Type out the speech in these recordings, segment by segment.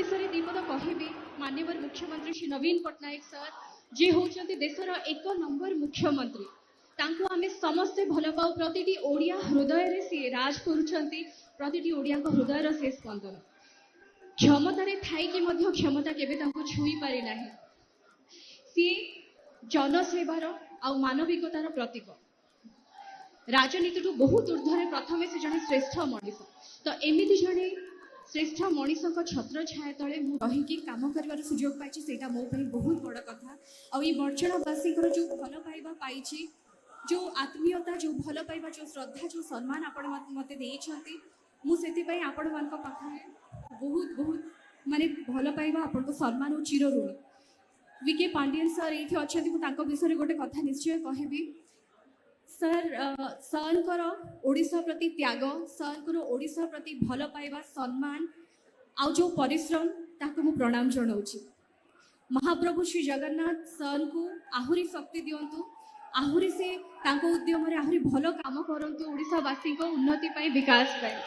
विषय दीपद कहबी माननीय मुख्यमंत्री श्री नवीन पट्टनायक सर जी होचंती देशर 1 नंबर मुख्यमंत्री तांको आमे समस्ते भल पाऊ प्रतिटी ओडिया हृदय रे सी राज करूछंती प्रतिटी ओडिया को हृदय रे से स्पंदन क्षमता रे थाई कि मध्य क्षमता केबे तांको छुई पारि नाही सी जनसेवार आ मानविकतार प्रतीक राजनीति बहुत ऊर्ध्वे प्रथमे से जड़े श्रेष्ठ मनीष तो एमती जड़े श्रेष्ठ मनीष छत्र छाया तले रही कम कर सुजोग पाई मो बहुत बड़ कथा आई बर्चणावासी जो भल पाइबा पाई जो आत्मीयता जो भल पाइबा जो श्रद्धा जो सम्मान आपण मते देइछंती मुझे आपण मान पाखे बहुत बहुत माने भल पाइबा आपण को सम्मान और चिर ऋणी विके पांडियन सर ये अच्छा विषय गोटे कथा निश्चय कहबी सर सरकर ओडिशा प्रति त्याग सरकर ओडिशा प्रति भल पाइबा सम्मान आउ जो परिश्रम ताको मु प्रणाम जनाऊँ महाप्रभु श्री जगन्नाथ सर को आहुरी शक्ति दिंतु आहुरी से तांको उद्यम रे आहुरी भल काम करंतु ओडिशावासी को उन्नति पाई विकास पाई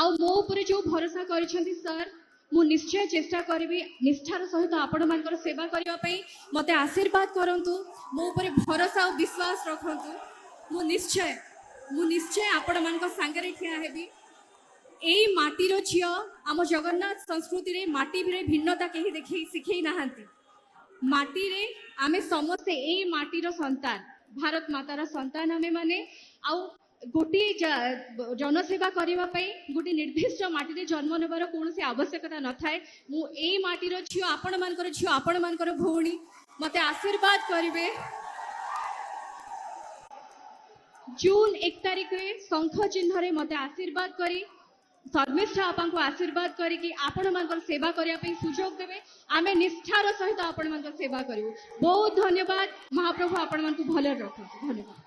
आउ मो ऊपर जो भरोसा करिसेंती सर मु निश्चय चेष्टा करी निष्ठार सहित आपण मानकर सेवा करबा पई मते आशीर्वाद करंतु मो ऊपर भरोसा और विश्वास रखंतु मु निश्चय आपण मानकर संगे ठिया हेबी एई माटीर झियो आम जगन्नाथ संस्कृति रे माटी रे भिन्नता केही देखै सिखै नाहंती माटी रे आमे समस्त एई माटीर संतान भारत मातार संतान आमे माने आउ गोटे जनसेवा करने गोटे निर्दिष्ट माटी जन्म नेबार कौन आवश्यकता न थाए मु एई माटीर झियो आपण मानकर झियो आपण मानकर भौणी मते आशीर्वाद करिवे जून 1 तारिख रे शंख चिन्ह रे मते आशीर्वाद करी सर्वेष्ठ आपन को आशीर्वाद करी कि आपण मानकर सेवा करिया पे सुजोग देबे आमे निष्ठार सहित आपण मानकर सेवा करिवो बहुत धन्यवाद महाप्रभु आपण मान को भले रखो धन्यवाद।